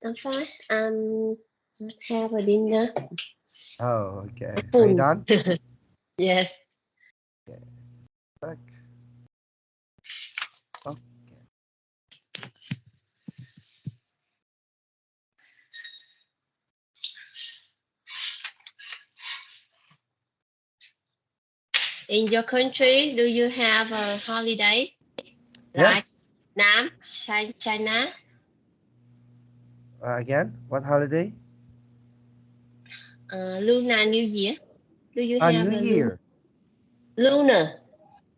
I'm fine. Just have a dinner. Oh, okay. Are you Full. done? Yes. Okay. Back. Oh, In your country, do you have a holiday like yes. China? Again, what holiday? Lunar New Year. Do you New have a Year. lunar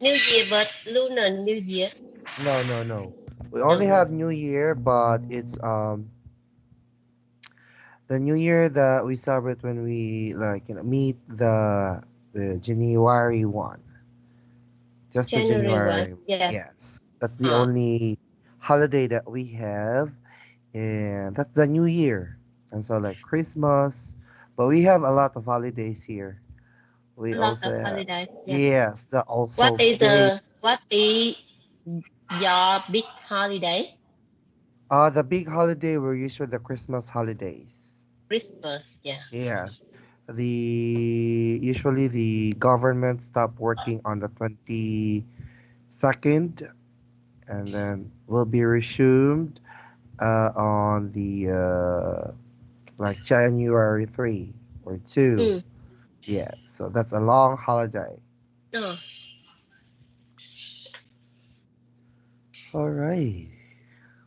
New Year, but lunar New Year? No, no, no. We No, only no. have New Year, but it's the New Year that we celebrate when we meet the January one. Just the January 1. January. Yeah. Yes, that's the Uh, only holiday that we have, and that's the New Year. And so like Christmas, but we have a lot of holidays here. We a lot also of have, holidays. Yeah. yes, the All What Souls is Day. your big holiday? The big holiday were usually the Christmas holidays. Christmas. Yeah. Yes. Usually the government stop working on the 22nd and then will be resumed on the like January 3 or 2. Mm. Yeah, so that's a long holiday. Oh, All right.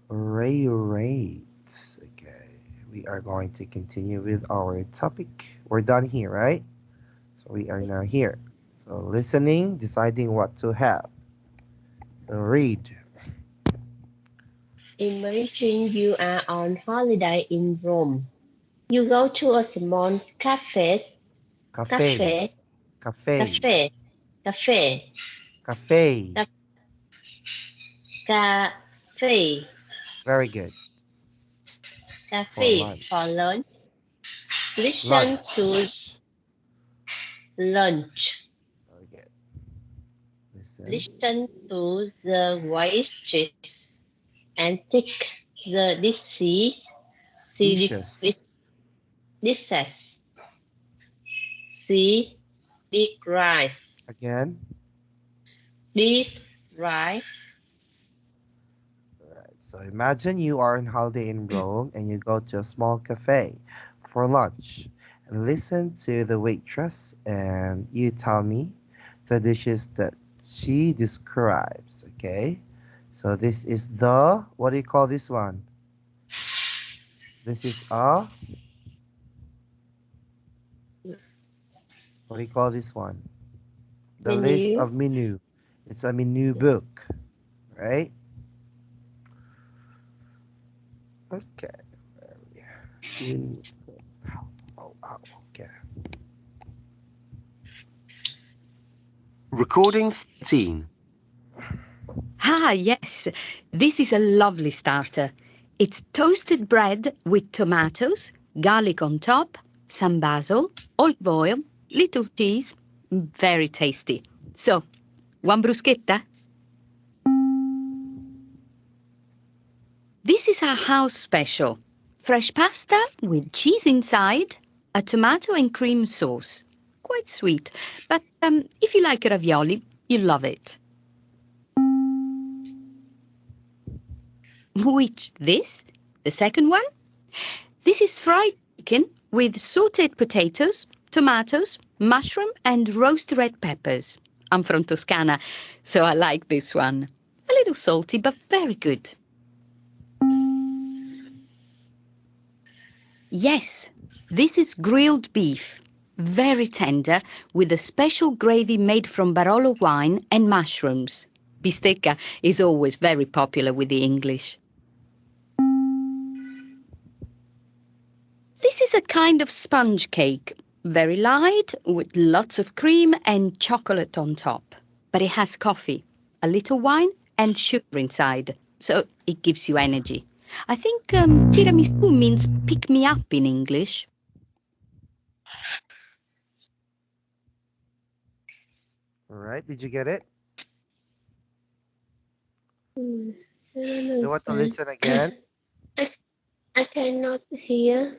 Right. Okay. We are going to continue with our topic. We're done here, right? So we are now here. So listening, deciding what to have. So read. imagine you are on holiday in Rome. You go to a small Cafe. cafe, Cafe. cafe, cafe, Cafe. ca- cafe, Very good. For cafe for lunch. lunch. Listen to Lunch. lunch. Very good. Listen. Listen to the waitress and take the dishes. See Dishes. dishes. See rice. Again. This rice. Alright. So imagine you are on holiday in Rome and you go to a small cafe for lunch and listen to the waitress and you tell me the dishes that she describes. Okay. So this is the, what do you call this one? This is what do you call this one? The list Menu. of menu. It's a menu book, right? Okay. Where are we? Oh, okay. Recording 13. Ah, yes, this is a lovely starter. It's toasted bread with tomatoes, garlic on top, some basil, olive oil, little cheese. Very tasty. So, one bruschetta? This is our house special. Fresh pasta with cheese inside, a tomato and cream sauce. Quite sweet, but if you like ravioli, you'll love it. Which this? The second one? This is fried chicken with sauteed potatoes, tomatoes, mushroom and roasted red peppers. I'm from Toscana, so I like this one. A little salty, but very good. Yes, this is grilled beef. Very tender, with a special gravy made from Barolo wine and mushrooms. Bistecca is always very popular with the English. This is a kind of sponge cake, very light, with lots of cream and chocolate on top. But it has coffee, a little wine, and sugar inside, so it gives you energy. I think tiramisu means pick me up in English. All right. Did you get it? I don't You want to understand. listen again? I cannot hear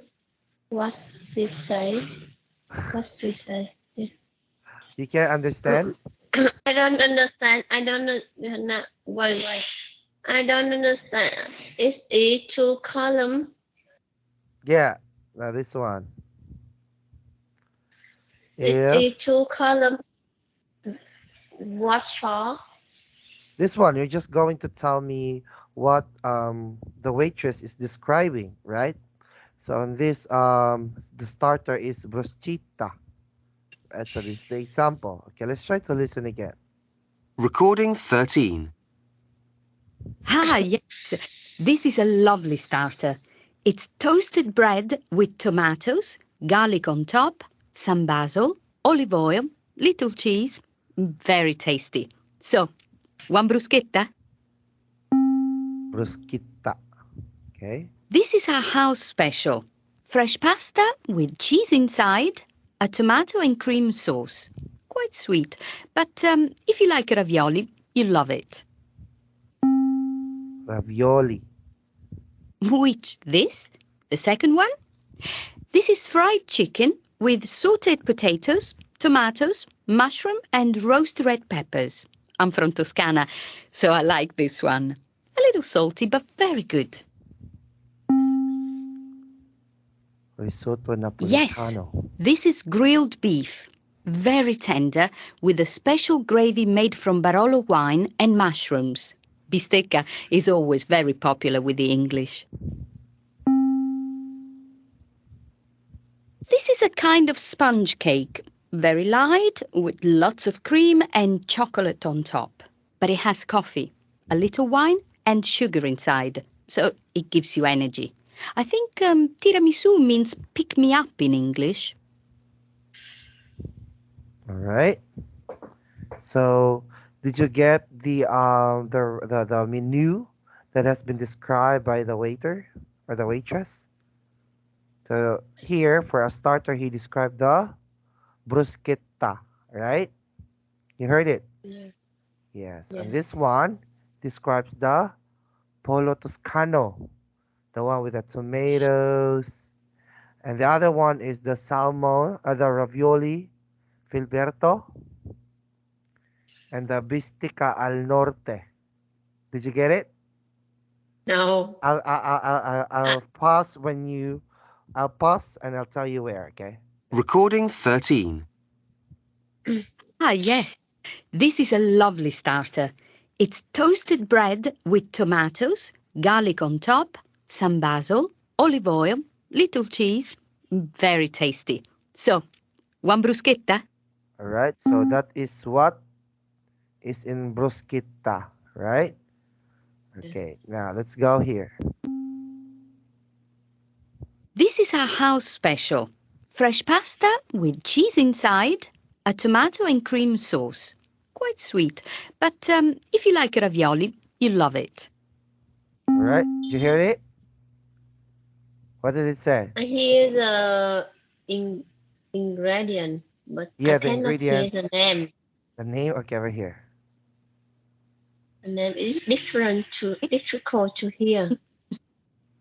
what she say. What she say? You can't understand? I don't understand. I don't know. Wait. I don't understand. Is it two column? Yeah. Now this one. Is If it two column? What for? this one, you're just going to tell me what the waitress is describing, right? So in this the starter is bruschetta. Right? So this is the example. Okay, let's try to listen again. Recording 13. Ah, yes. This is a lovely starter. It's toasted bread with tomatoes, garlic on top, some basil, olive oil, little cheese. Very tasty. So, one bruschetta? Bruschetta. Okay. This is our house special. Fresh pasta with cheese inside, a tomato and cream sauce. Quite sweet, but if you like ravioli, you'll love it. Ravioli. Which this? The second one? This is fried chicken with sautéed potatoes, tomatoes, mushroom and roast red peppers. I'm from Toscana, so I like this one. A little salty, but very good. Risotto Yes, Napolitano. this is grilled beef. Very tender, with a special gravy made from Barolo wine and mushrooms. Bistecca is always very popular with the English. This is a kind of sponge cake, very light, with lots of cream and chocolate on top. But it has coffee, a little wine and sugar inside, so it gives you energy. I think tiramisu means pick me up in English. All right. So, did you get the menu that has been described by the waiter or the waitress? So here, for a starter, he described the bruschetta, right? You heard it? Yeah. Yes. Yeah. And this one describes the pollo toscano, the one with the tomatoes. And the other one is the salmon, the ravioli filberto, and the bistica al norte. Did you get it? No. I'll pause when you. I'll pause and I'll tell you where. Okay. Recording 13. Ah, yes. This is a lovely starter. It's toasted bread with tomatoes, garlic on top, some basil, olive oil, little cheese. Very tasty. So, one bruschetta? All right. So that is what is in bruschetta, right? Okay. Now let's go here. This is our house special. Fresh pasta with cheese inside, a tomato and cream sauce. Quite sweet, but if you like ravioli, you'll love it. All right. Did you hear it? What did it say? I hear the ingredient, but Yeah, I the cannot hear ingredients. the name. The name. Okay, over here. The name is difficult to hear.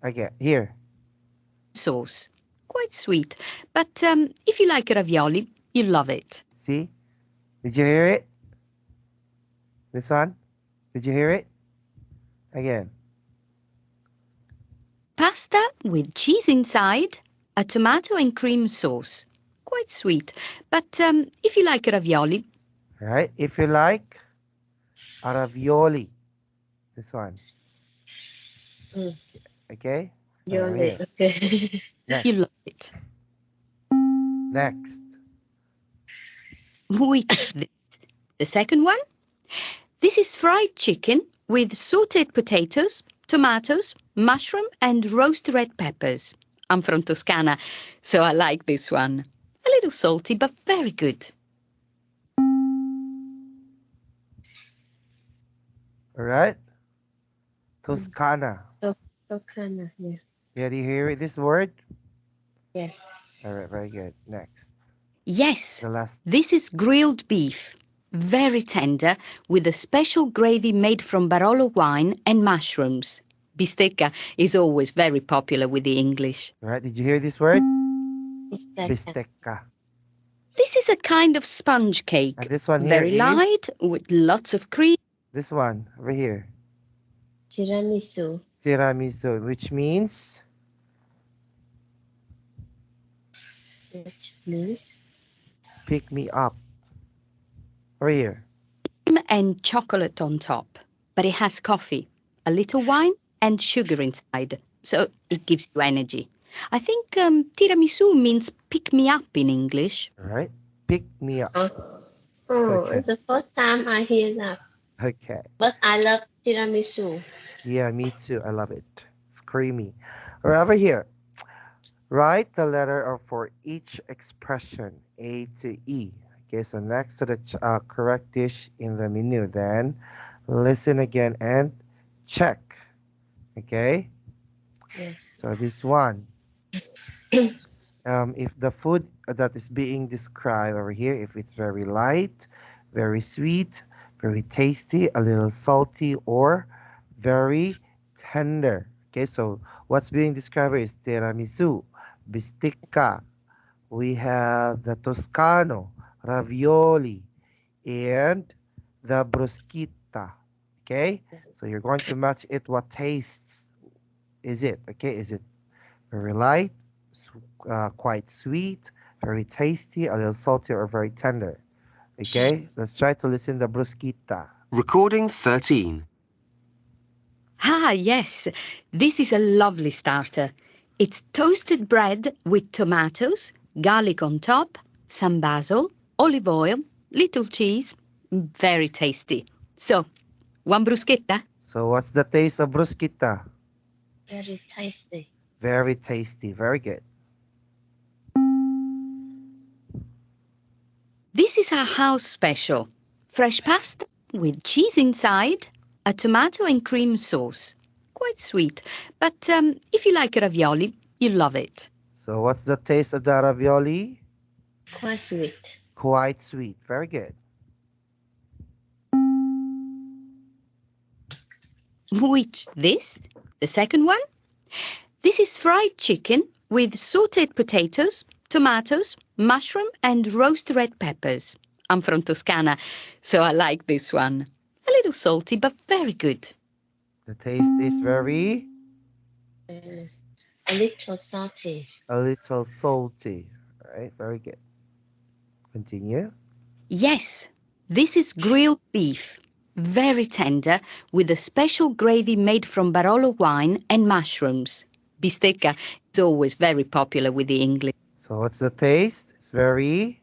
Okay, here. Sauce. Quite sweet, but if you like ravioli, you'll love it. See? Did you hear it? This one? Did you hear it? Again. Pasta with cheese inside, a tomato and cream sauce. Quite sweet, but if you like ravioli, All right. If you like a ravioli. This one. Mm. Okay? You're here. okay. Next. you'll love it. Next. Which this? The second one? This is fried chicken with sautéed potatoes, tomatoes, mushroom and roast red peppers. I'm from Toscana, so I like this one. A little salty, but very good. All right? Toscana. Toscana, yeah. Yeah, do you hear it, this word? Yes. All right, very good. Next. Yes, The last. this is grilled beef. Very tender, with a special gravy made from Barolo wine and mushrooms. Bistecca is always very popular with the English. All right, did you hear this word? Bistecca. Bistecca. This is a kind of sponge cake. And this one here Very is light with lots of cream. this one over here. Tiramisu. Tiramisu, which means Which means pick me up. Over here. And chocolate on top. But it has coffee, a little wine, and sugar inside. So it gives you energy. I think tiramisu means pick me up in English. All right. Pick me up. oh, it's the first time I hear that. Okay. But I love tiramisu. Yeah, me too. I love it. It's creamy. All right, over here. Write the letter for each expression, A to E. Okay, so next to the correct dish in the menu, then listen again and check. Okay, Yes. so this one. If the food that is being described over here, if it's very light, very sweet, very tasty, a little salty, or very tender. Okay, so what's being described is tiramisu, bisticca. We have the Toscano, ravioli, and the bruschetta. Okay, so you're going to match it. What tastes is it? Okay, is it very light, quite sweet, very tasty, a little salty, or very tender? Okay, let's try to listen to the bruschetta. Recording 13. Ah, yes. This is a lovely starter. It's toasted bread with tomatoes, garlic on top, some basil, olive oil, little cheese. Very tasty. So, one bruschetta? So what's the taste of bruschetta? Very tasty. Very tasty, very good. This is our house special. Fresh pasta with cheese inside, a tomato and cream sauce. Quite sweet, but if you like ravioli, you'll love it. So what's the taste of the ravioli? Quite sweet. Quite sweet, very good. Which this? The second one? This is fried chicken with sautéed potatoes, tomatoes, mushroom and roast red peppers. I'm from Toscana, so I like this one. A little salty, but very good. The taste is very, A little salty. a little salty. All right, very good. Continue. Yes, this is grilled beef. Very tender, with a special gravy made from Barolo wine and mushrooms. Bistecca is always very popular with the English. So what's the taste? It's very,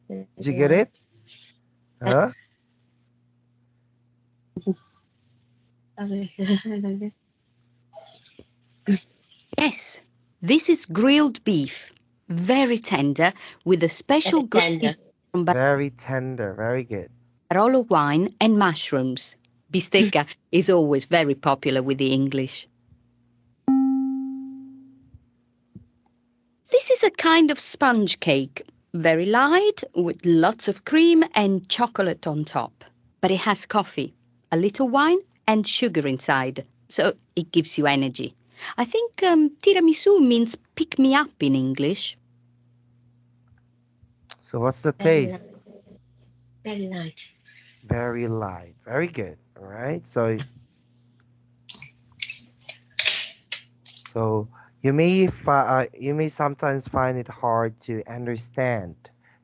did you get it? Huh? Sorry. Yes, this is grilled beef. Very tender, with a special Very gravy tender. from Very tender, very good. Barolo wine and mushrooms. Bistecca is always very popular with the English. This is a kind of sponge cake. Very light, with lots of cream and chocolate on top. But it has coffee, a little wine, and sugar inside. So it gives you energy. I think tiramisu means pick me up in English. So what's the Very taste? Very light. Very light, very good. All right, so you may sometimes find it hard to understand,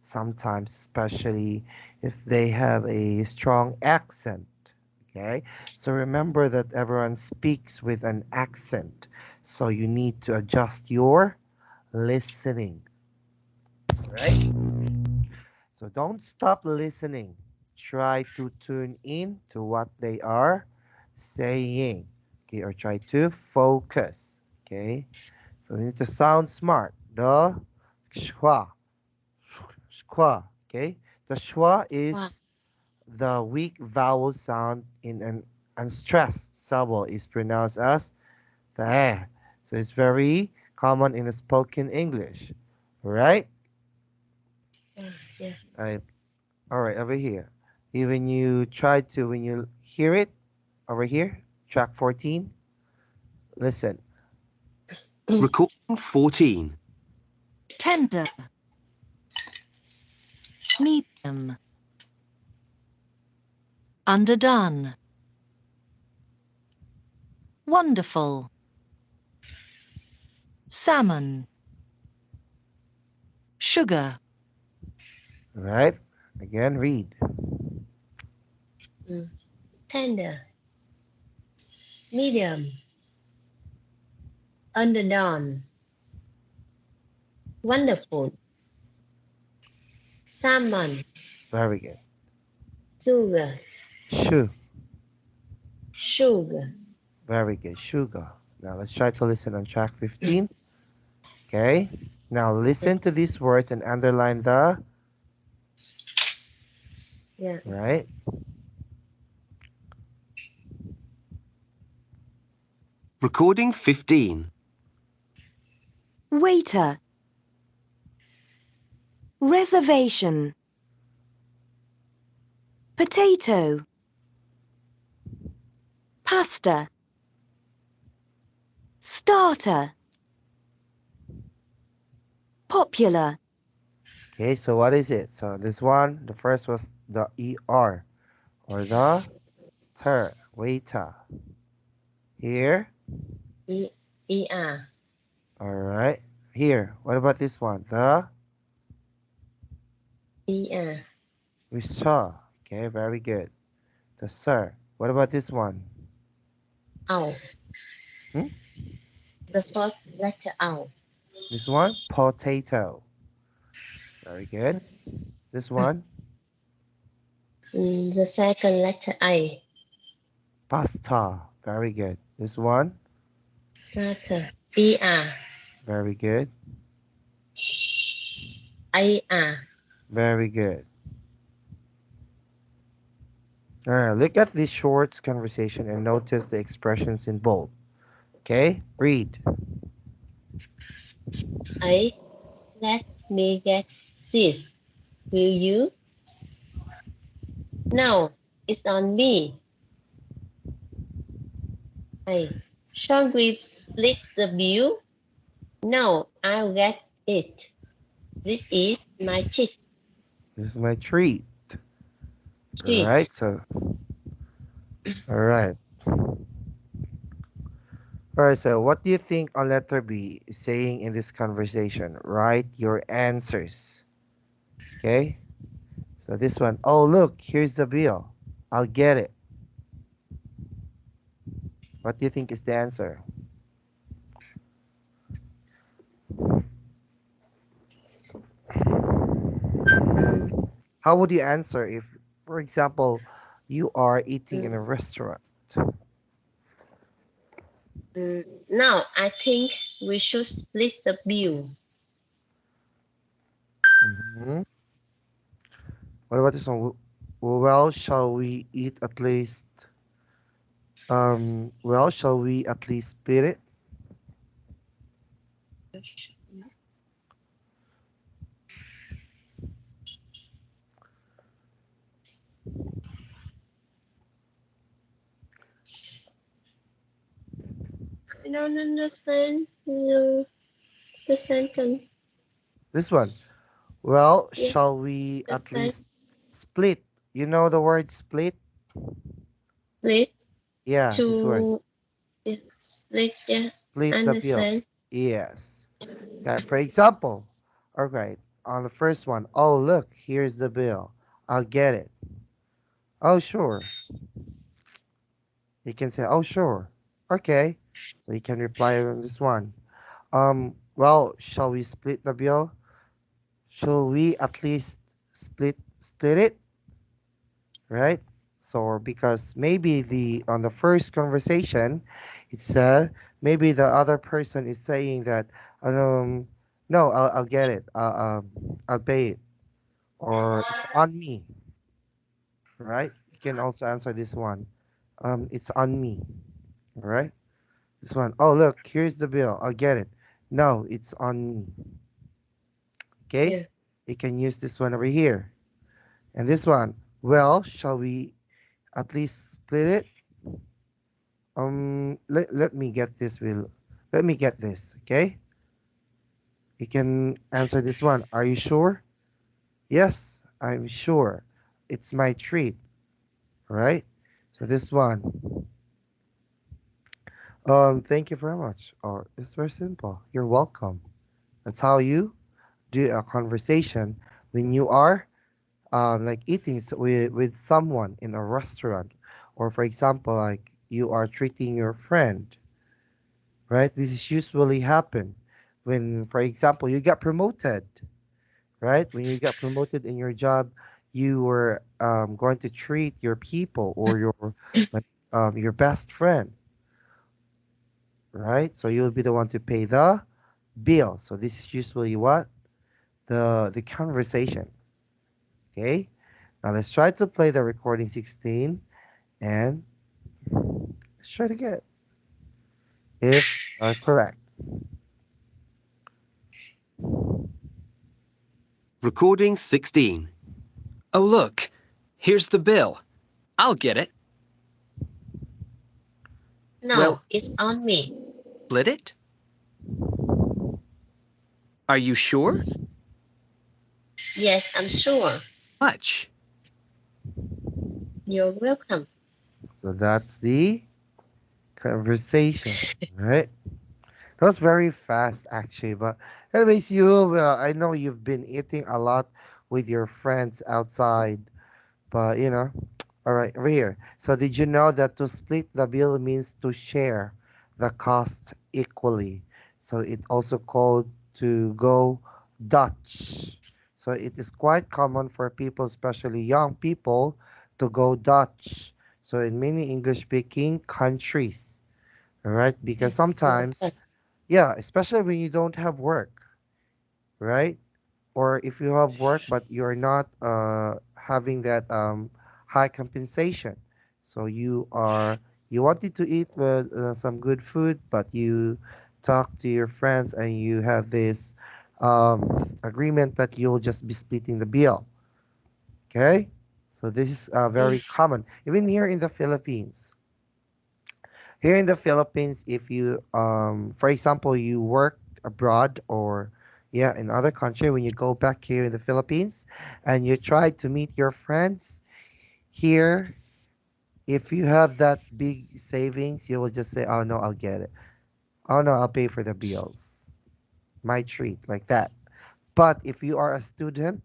sometimes especially if they have a strong accent. Okay, so remember that everyone speaks with an accent, so you need to adjust your listening. Right? So don't stop listening. Try to tune in to what they are saying. Okay, or try to focus. Okay, so we need to sound smart. The schwa, schwa. Okay, the schwa is the weak vowel sound in an unstressed syllable is pronounced as the eh. So it's very common in the spoken English. All right. Yeah. All right, over here. Even you try to, when you hear it over here, track 14, listen. Recording 14. Tender. Medium. Underdone. Wonderful. Salmon. Sugar. All right? Again, read. Tender. Medium. Underdone. Wonderful. Salmon. Very good. Sugar. Shoe. Sugar. Very good. Sugar. Now let's try to listen on track 15. Okay? Now listen to these words and underline the, Yeah. right? Recording 15. Waiter. Reservation. Potato. Pasta. Starter. Popular. Okay, so what is it? So this one, the first was the ER, or the ter, waiter. Here, ER. all right. Here, what about this one? The ER. we saw. Okay, very good. The sir. What about this one? Ow. Hmm? The first letter ow. This one, potato. Very good. This one, The second letter I. pasta. Very good. This one, Starter. ER. very good. IR. Very good. All right, look at this short conversation and notice the expressions in bold. Okay, read. Let me get this. Will you? No, it's on me. Shall we split the bill? No, I'll get it. This is my treat. This is my treat. All Treat. right, so, all right. All right, so what do you think on letter B is saying in this conversation? Write your answers. Okay, so this one, oh, look, here's the bill. I'll get it. What do you think is the answer? How would you answer if, for example, you are eating in a restaurant? Now, I think we should split the bill. Mhm. What about this one? Well, shall we eat at least? Well, shall we at least split it? I don't understand the sentence. This one. Well, Yeah, shall we at understand. least split? You know the word split? Split Yeah, this word. to split. Yes, Split the bill. understand. Yes. Okay, for example, all right, on the first one, oh, look, here's the bill. I'll get it. Oh, sure. You can say, oh, sure. Okay. So you can reply on this one. Well, shall we split the bill? Shall we at least split it? Right? So because maybe the on the first conversation, it said maybe the other person is saying that no, I'll get it. I'll pay it, or it's on me. Right? You can also answer this one. It's on me. All right? This one. Oh, look, here's the bill. I'll get it. No, it's on me. Okay? Yeah. You can use this one over here. And this one. Well, shall we at least split it? Let me get this. Let me get this. Okay, you can answer this one. Are you sure? Yes, I'm sure. It's my treat. All right. So this one. Thank you very much. Oh, it's very simple. You're welcome. That's how you do a conversation when you are like eating with someone in a restaurant, or for example, like you are treating your friend, right? This is usually happen when, for example, you get promoted, right? When you get promoted in your job, you were going to treat your people or like your best friend, right? So you'll be the one to pay the bill. So this is usually what the conversation. Okay. Now let's try to play the recording 16 and let's try to get if are correct. Recording 16. Oh, look. Here's the bill. I'll get it. No, Well- it's on me. Split it? Are you sure? Yes, I'm sure. Much. You're welcome. So that's the conversation, right? That was very fast actually, but anyways, I know you've been eating a lot with your friends outside, but all right, over here. So did you know that to split the bill means to share the cost equally? So it also called to go Dutch. So it is quite common for people, especially young people, to go Dutch. So in many English speaking countries, all right? Because sometimes, yeah, especially when you don't have work, right? Or if you have work but you're not having that high compensation, so you wanted to eat with some good food, but you talk to your friends and you have this agreement that you'll just be splitting the bill. Okay, so this is very common even here in the Philippines. Here in the Philippines, if you, for example, you work abroad or yeah, in other country, when you go back here in the Philippines and you try to meet your friends here, if you have that big savings, you will just say, "Oh no, I'll get it. Oh no, I'll pay for the bills. My treat," like that. But if you are a student,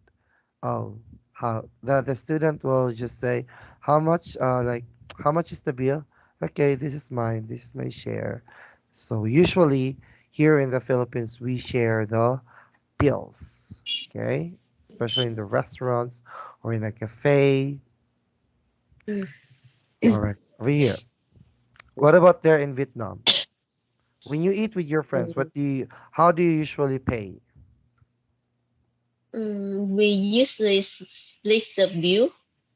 oh, how the student will just say, "How much? Like, how much is the bill?" Okay, this is mine. This is my share. So usually here in the Philippines, we share the bills. Okay, especially in the restaurants or in a cafe. Mm. All right, over here. What about there in Vietnam? When you eat with your friends, Mm, how do you usually pay? we usually split the bill,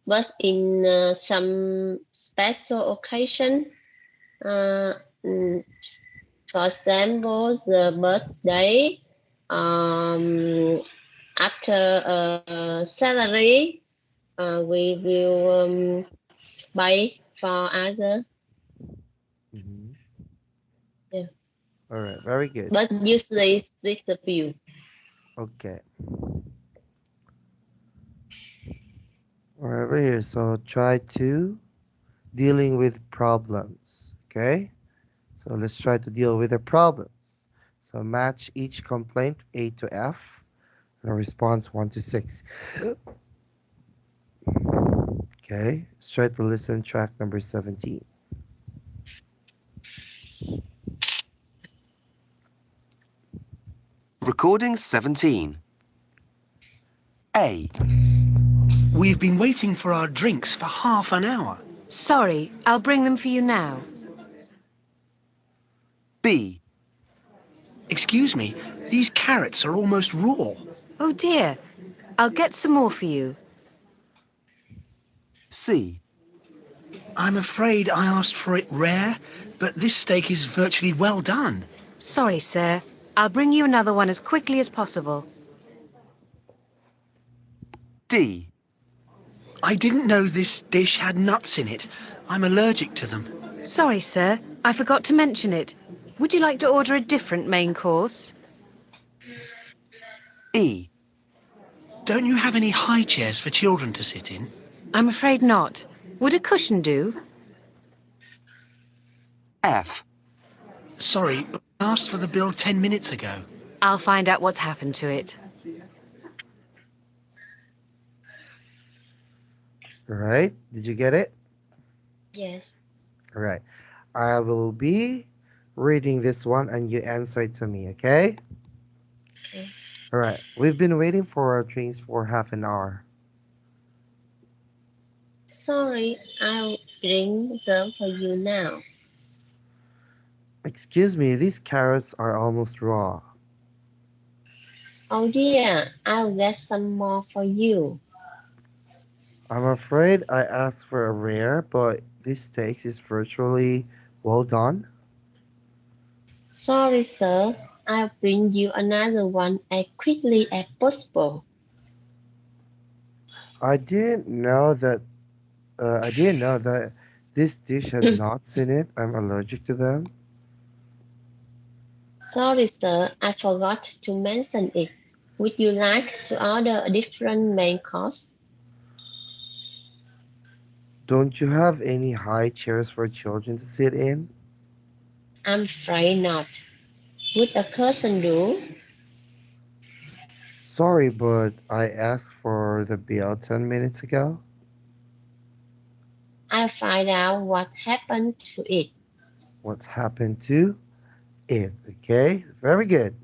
but in some special occasion, uh, mm, for example, the birthday, um, after salary, we will pay for other. Mhm. Yeah, All right, very good. but usually split the bill. Okay. All right, over here. So try to dealing with problems. Okay. So let's try to deal with the problems. So match each complaint A to F and a response 1 to 6. Okay. Let's try to listen track number 17. Recording 17. A. We've been waiting for our drinks for half an hour. Sorry, I'll bring them for you now. B. Excuse me, these carrots are almost raw. Oh dear, I'll get some more for you. C. I'm afraid I asked for it rare, but this steak is virtually well done. Sorry, sir. I'll bring you another one as quickly as possible. D. I didn't know this dish had nuts in it. I'm allergic to them. Sorry, sir. I forgot to mention it. Would you like to order a different main course? E. Don't you have any high chairs for children to sit in? I'm afraid not. Would a cushion do? F. Sorry, but I asked for the bill 10 minutes ago. I'll find out what's happened to it. All right. Did you get it? Yes. All right. I will be reading this one and you answer it to me, okay? Okay. All right. We've been waiting for our trains for half an hour. Sorry, I'll bring them for you now. Excuse me, these carrots are almost raw. Oh dear, I'll get some more for you. I'm afraid I asked for a rare, but this steak is virtually well done. Sorry, sir. I'll bring you another one as quickly as possible. I didn't know that. I didn't know that this dish had nuts in it. I'm allergic to them. Sorry, sir. I forgot to mention it. Would you like to order a different main course? Don't you have any high chairs for children to sit in? I'm afraid not. Would a person do? Sorry, but I asked for the bill 10 minutes ago. I'll find out what happened to it. What's happened to it? Okay, very good.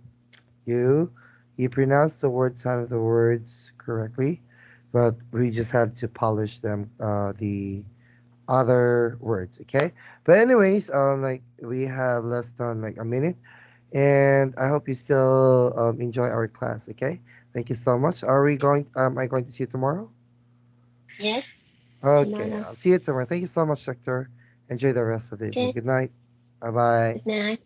You you pronounced the word sound of the words correctly, but we just had to polish them the other words, okay? But anyways, like we have less than like a minute, and I hope you still enjoy our class, okay? Thank you so much. Are we going? Am I going to see you tomorrow? Yes, Okay, tomorrow. I'll see you tomorrow. Thank you so much, Hector. Enjoy the rest of the evening. Okay, Good night. Bye bye. good night.